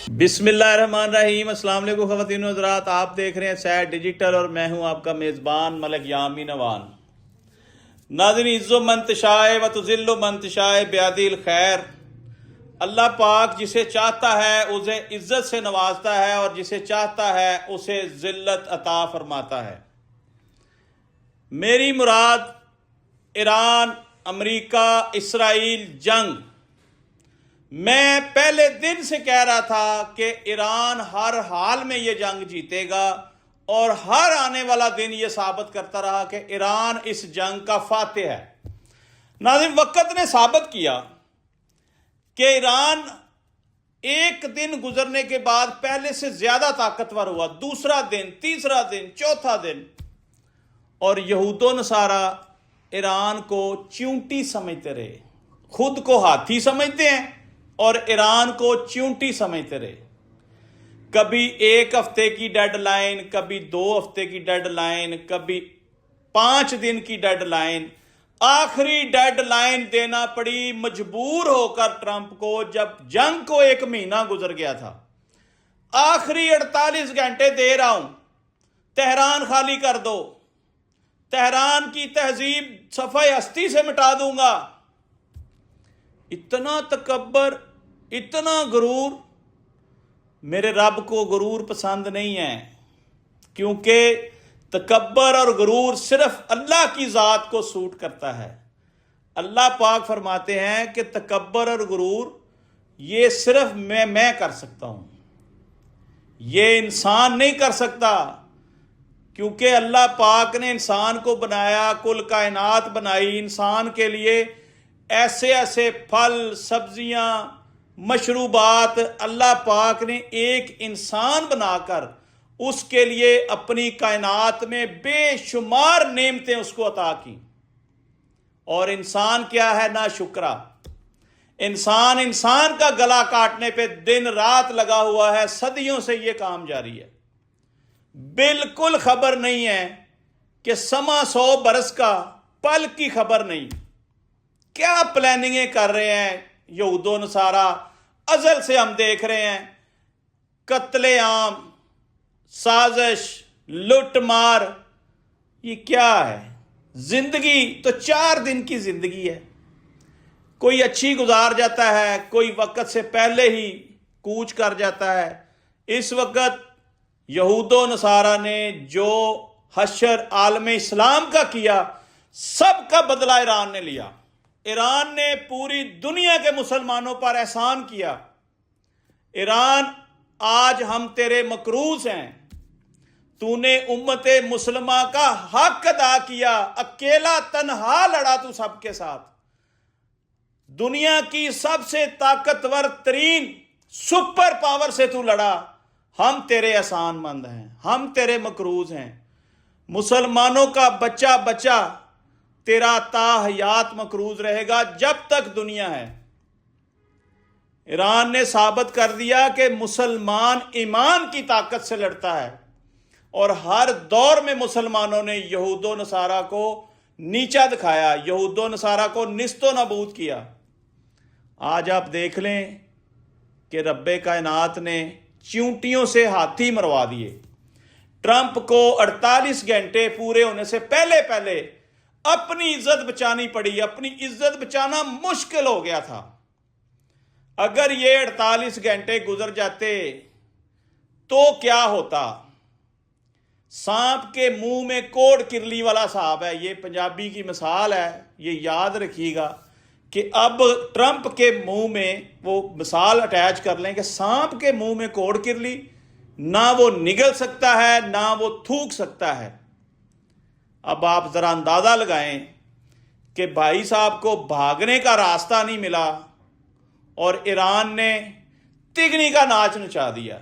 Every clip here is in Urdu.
بسم اللہ الرحمن الرحیم۔ السلام علیکم خواتین و حضرات، آپ دیکھ رہے ہیں سیٹ ڈیجیٹل اور میں ہوں آپ کا میزبان ملک یامین اوان۔ ناظرین، عز و منتشائے و تذل و منتشائے بیادی الخیر، اللہ پاک جسے چاہتا ہے اسے عزت سے نوازتا ہے اور جسے چاہتا ہے اسے ذلت عطا فرماتا ہے۔ میری مراد ایران، امریکہ، اسرائیل جنگ، میں پہلے دن سے کہہ رہا تھا کہ ایران ہر حال میں یہ جنگ جیتے گا اور ہر آنے والا دن یہ ثابت کرتا رہا کہ ایران اس جنگ کا فاتح ہے۔ ناظرین، وقت نے ثابت کیا کہ ایران ایک دن گزرنے کے بعد پہلے سے زیادہ طاقتور ہوا، دوسرا دن، تیسرا دن، چوتھا دن، اور یہود و نصارہ ایران کو چیونٹی سمجھتے رہے، خود کو ہاتھی سمجھتے ہیں اور ایران کو چیونٹی سمجھتے رہے۔ کبھی ایک ہفتے کی ڈیڈ لائن، کبھی 2 ہفتے کی ڈیڈ لائن، کبھی 5 دن کی ڈیڈ لائن، آخری ڈیڈ لائن دینا پڑی مجبور ہو کر ٹرمپ کو جب جنگ کو 1 مہینہ گزر گیا تھا۔ آخری 48 گھنٹے دے رہا ہوں، تہران خالی کر دو، تہران کی تہذیب صفحہ ہستی سے مٹا دوں گا۔ اتنا تکبر، اتنا غرور، میرے رب کو غرور پسند نہیں ہے، کیونکہ تکبر اور غرور صرف اللہ کی ذات کو سوٹ کرتا ہے۔ اللہ پاک فرماتے ہیں کہ تکبر اور غرور یہ صرف میں کر سکتا ہوں، یہ انسان نہیں کر سکتا، کیونکہ اللہ پاک نے انسان کو بنایا، کل کائنات بنائی، انسان کے لیے ایسے ایسے پھل، سبزیاں، مشروبات اللہ پاک نے ایک انسان بنا کر اس کے لیے اپنی کائنات میں بے شمار نعمتیں اس کو عطا کی، اور انسان کیا ہے؟ ناشکرا۔ انسان کا گلا کاٹنے پہ دن رات لگا ہوا ہے، صدیوں سے یہ کام جاری ہے، بالکل خبر نہیں ہے کہ سما 100 برس کا، پل کی خبر نہیں۔ کیا پلاننگیں کر رہے ہیں یہود و نصارہ، ازل سے ہم دیکھ رہے ہیں، قتل عام، سازش، لٹ مار، یہ کیا ہے؟ زندگی تو 4 دن کی زندگی ہے، کوئی اچھی گزار جاتا ہے، کوئی وقت سے پہلے ہی کوچ کر جاتا ہے۔ اس وقت یہود و نصارہ نے جو حشر عالم اسلام کا کیا، سب کا بدلہ ایران نے لیا۔ ایران نے پوری دنیا کے مسلمانوں پر احسان کیا۔ ایران، آج ہم تیرے مقروض ہیں، تو نے امت مسلمہ کا حق ادا کیا، اکیلا تنہا لڑا تو سب کے ساتھ، دنیا کی سب سے طاقتور ترین سپر پاور سے تو لڑا، ہم تیرے احسان مند ہیں، ہم تیرے مقروض ہیں۔ مسلمانوں کا بچہ بچہ تیرا تا حیات مقروض رہے گا جب تک دنیا ہے۔ ایران نے ثابت کر دیا کہ مسلمان ایمان کی طاقت سے لڑتا ہے، اور ہر دور میں مسلمانوں نے یہود و نصارہ کو نیچا دکھایا، یہود و نصارہ کو نیست و نابود کیا۔ آج آپ دیکھ لیں کہ رب کائنات نے چیونٹیوں سے ہاتھی مروا دیے۔ ٹرمپ کو 48 گھنٹے پورے ہونے سے پہلے اپنی عزت بچانی پڑی، اپنی عزت بچانا مشکل ہو گیا تھا۔ اگر یہ 48 گھنٹے گزر جاتے تو کیا ہوتا؟ سانپ کے منہ میں کوڑ کرلی والا صاحب ہے، یہ پنجابی کی مثال ہے، یہ یاد رکھیے گا کہ اب ٹرمپ کے منہ میں وہ مثال اٹیچ کر لیں کہ سانپ کے منہ میں کوڑ کرلی، نہ وہ نگل سکتا ہے نہ وہ تھوک سکتا ہے۔ اب آپ ذرا اندازہ لگائیں کہ بھائی صاحب کو بھاگنے کا راستہ نہیں ملا اور ایران نے تگنی کا ناچ نچا دیا۔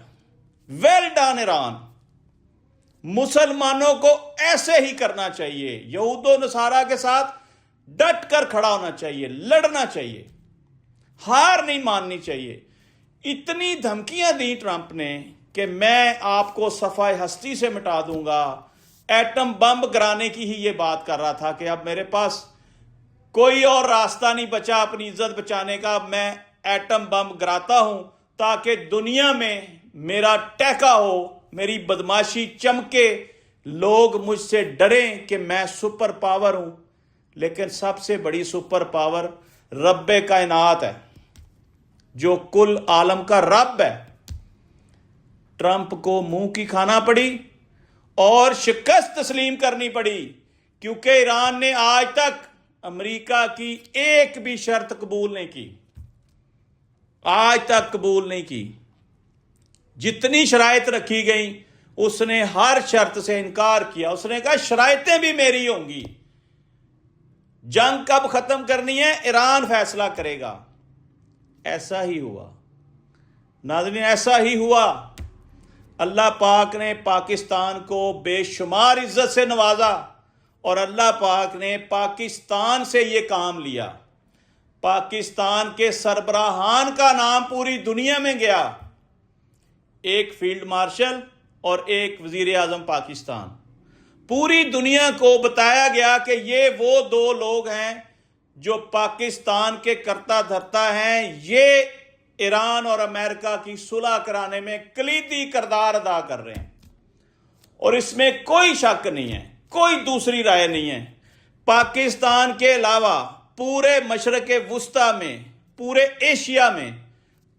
Well done Iran! مسلمانوں کو ایسے ہی کرنا چاہیے، یہود و نصارہ کے ساتھ ڈٹ کر کھڑا ہونا چاہیے، لڑنا چاہیے، ہار نہیں ماننی چاہیے۔ اتنی دھمکیاں دی ٹرمپ نے کہ میں آپ کو صفحہ ہستی سے مٹا دوں گا، ایٹم بم گرانے کی ہی یہ بات کر رہا تھا کہ اب میرے پاس کوئی اور راستہ نہیں بچا اپنی عزت بچانے کا، میں ایٹم بم گراتا ہوں تاکہ دنیا میں میرا ٹہکا ہو، میری بدماشی چمکے، لوگ مجھ سے ڈریں کہ میں سپر پاور ہوں۔ لیکن سب سے بڑی سپر پاور رب کائنات ہے، جو کل عالم کا رب ہے۔ ٹرمپ کو منہ کی کھانا پڑی اور شکست تسلیم کرنی پڑی، کیونکہ ایران نے آج تک امریکہ کی ایک بھی شرط قبول نہیں کی، آج تک قبول نہیں کی۔ جتنی شرائط رکھی گئیں اس نے ہر شرط سے انکار کیا۔ اس نے کہا شرائطیں بھی میری ہوں گی، جنگ کب ختم کرنی ہے ایران فیصلہ کرے گا۔ ایسا ہی ہوا ناظرین، ایسا ہی ہوا۔ اللہ پاک نے پاکستان کو بے شمار عزت سے نوازا، اور اللہ پاک نے پاکستان سے یہ کام لیا۔ پاکستان کے سربراہان کا نام پوری دنیا میں گیا، ایک فیلڈ مارشل اور ایک وزیر اعظم پاکستان۔ پوری دنیا کو بتایا گیا کہ یہ وہ دو لوگ ہیں جو پاکستان کے کرتا دھرتا ہیں، یہ ایران اور امریکہ کی صلح کرانے میں کلیدی کردار ادا کر رہے ہیں، اور اس میں کوئی شک نہیں ہے، کوئی دوسری رائے نہیں ہے۔ پاکستان کے علاوہ پورے مشرق وسطی میں، پورے ایشیا میں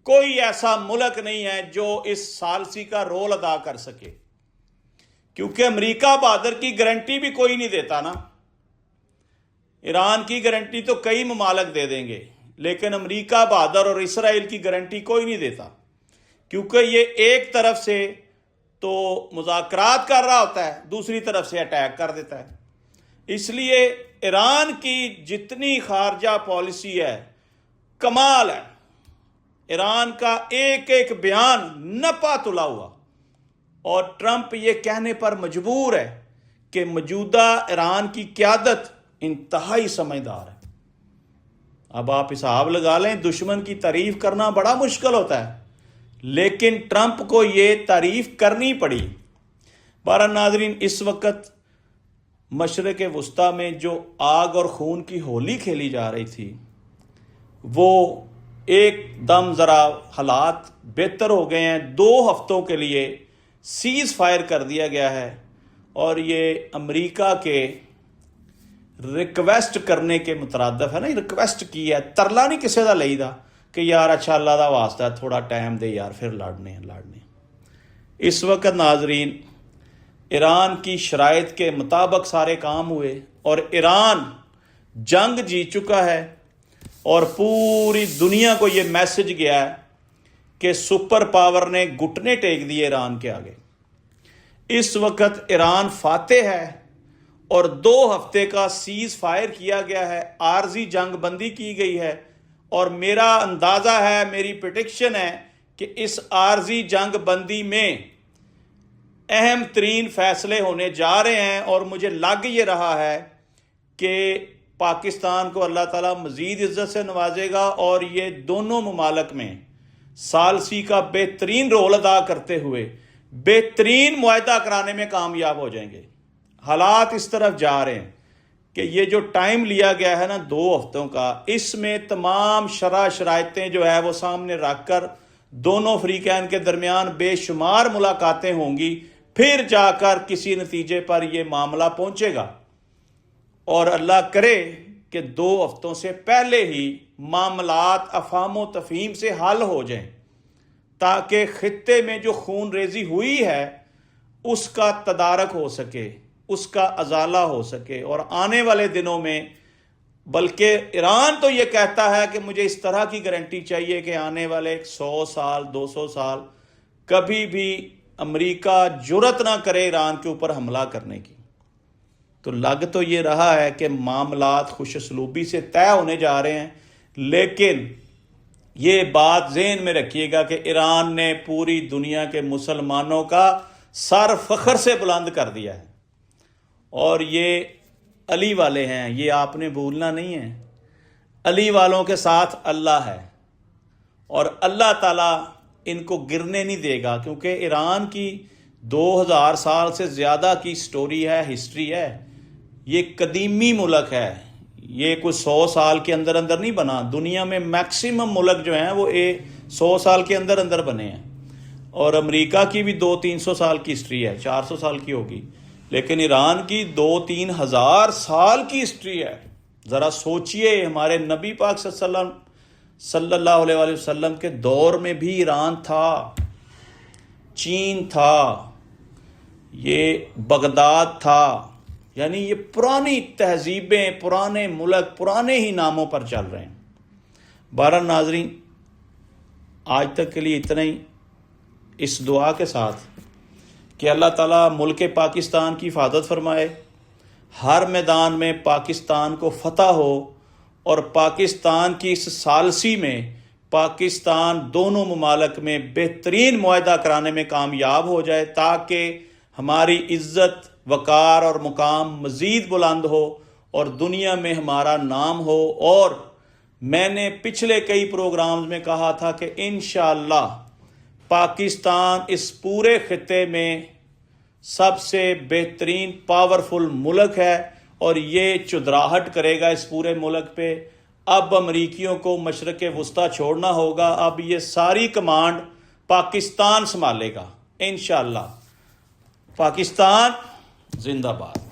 کوئی ایسا ملک نہیں ہے جو اس ثالثی کا رول ادا کر سکے، کیونکہ امریکہ بہادر کی گارنٹی بھی کوئی نہیں دیتا نا۔ ایران کی گارنٹی تو کئی ممالک دے دیں گے، لیکن امریکہ بہادر اور اسرائیل کی گارنٹی کوئی نہیں دیتا، کیونکہ یہ ایک طرف سے تو مذاکرات کر رہا ہوتا ہے، دوسری طرف سے اٹیک کر دیتا ہے۔ اس لیے ایران کی جتنی خارجہ پالیسی ہے کمال ہے، ایران کا ایک ایک بیان نپا تلا ہوا، اور ٹرمپ یہ کہنے پر مجبور ہے کہ موجودہ ایران کی قیادت انتہائی سمجھدار ہے۔ اب آپ حساب لگا لیں، دشمن کی تعریف کرنا بڑا مشکل ہوتا ہے، لیکن ٹرمپ کو یہ تعریف کرنی پڑی۔ بہرحال ناظرین، اس وقت مشرق وسطی میں جو آگ اور خون کی ہولی کھیلی جا رہی تھی، وہ ایک دم ذرا حالات بہتر ہو گئے ہیں۔ 2 ہفتوں کے لیے سیز فائر کر دیا گیا ہے، اور یہ امریکہ کے ریکویسٹ کرنے کے مترادف ہے نا، ریکویسٹ کی ہے، ترلا نہیں کسی دا لئی دا کہ یار اچھا اللہ دا واسطہ ہے تھوڑا ٹائم دے یار، پھر لڑنے۔ اس وقت ناظرین ایران کی شرائط کے مطابق سارے کام ہوئے، اور ایران جنگ جیت چکا ہے، اور پوری دنیا کو یہ میسج گیا ہے کہ سپر پاور نے گھٹنے ٹیک دیے ایران کے آگے۔ اس وقت ایران فاتح ہے، اور 2 ہفتے کا سیز فائر کیا گیا ہے، عارضی جنگ بندی کی گئی ہے، اور میرا اندازہ ہے، میری پریڈکشن ہے کہ اس عارضی جنگ بندی میں اہم ترین فیصلے ہونے جا رہے ہیں، اور مجھے لگ یہ رہا ہے کہ پاکستان کو اللہ تعالیٰ مزید عزت سے نوازے گا، اور یہ دونوں ممالک میں ثالثی کا بہترین رول ادا کرتے ہوئے بہترین معاہدہ کرانے میں کامیاب ہو جائیں گے۔ حالات اس طرف جا رہے ہیں کہ یہ جو ٹائم لیا گیا ہے نا 2 ہفتوں کا، اس میں تمام شرائطیں جو ہے وہ سامنے رکھ کر دونوں فریقین کے درمیان بے شمار ملاقاتیں ہوں گی، پھر جا کر کسی نتیجے پر یہ معاملہ پہنچے گا، اور اللہ کرے کہ 2 ہفتوں سے پہلے ہی معاملات افہام و تفہیم سے حل ہو جائیں، تاکہ خطے میں جو خون ریزی ہوئی ہے اس کا تدارک ہو سکے، اس کا ازالہ ہو سکے۔ اور آنے والے دنوں میں، بلکہ ایران تو یہ کہتا ہے کہ مجھے اس طرح کی گارنٹی چاہیے کہ آنے والے 100 سال 200 سال کبھی بھی امریکہ جرأت نہ کرے ایران کے اوپر حملہ کرنے کی۔ تو لگ تو یہ رہا ہے کہ معاملات خوش اسلوبی سے طے ہونے جا رہے ہیں، لیکن یہ بات ذہن میں رکھیے گا کہ ایران نے پوری دنیا کے مسلمانوں کا سر فخر سے بلند کر دیا ہے، اور یہ علی والے ہیں، یہ آپ نے بھولنا نہیں ہے۔ علی والوں کے ساتھ اللہ ہے، اور اللہ تعالیٰ ان کو گرنے نہیں دے گا، کیونکہ ایران کی 2000 سال سے زیادہ کی سٹوری ہے، ہسٹری ہے۔ یہ قدیمی ملک ہے، یہ کوئی 100 سال کے اندر نہیں بنا۔ دنیا میں میکسیمم ملک جو ہیں وہ 100 سال کے اندر اندر بنے ہیں، اور امریکہ کی بھی 200-300 سال کی ہسٹری ہے، 400 سال کی ہوگی، لیکن ایران کی 2-3 ہزار سال کی ہسٹری ہے۔ ذرا سوچئے، ہمارے نبی پاک صلی اللہ علیہ وآلہ وسلم کے دور میں بھی ایران تھا، چین تھا، یہ بغداد تھا، یعنی یہ پرانی تہذیبیں، پرانے ملک، پرانے ہی ناموں پر چل رہے ہیں۔ بہرحال ناظرین، آج تک کے لیے اتنا ہی، اس دعا کے ساتھ کہ اللہ تعالیٰ ملک پاکستان کی حفاظت فرمائے، ہر میدان میں پاکستان کو فتح ہو، اور پاکستان کی اس ثالثی میں پاکستان دونوں ممالک میں بہترین معاہدہ کرانے میں کامیاب ہو جائے، تاکہ ہماری عزت، وقار اور مقام مزید بلند ہو اور دنیا میں ہمارا نام ہو۔ اور میں نے پچھلے کئی پروگرامز میں کہا تھا کہ انشاءاللہ پاکستان اس پورے خطے میں سب سے بہترین پاورفل ملک ہے، اور یہ چدراہٹ کرے گا اس پورے ملک پہ۔ اب امریکیوں کو مشرق وسطیٰ چھوڑنا ہوگا، اب یہ ساری کمانڈ پاکستان سنبھالے گا انشاءاللہ۔ پاکستان زندہ باد۔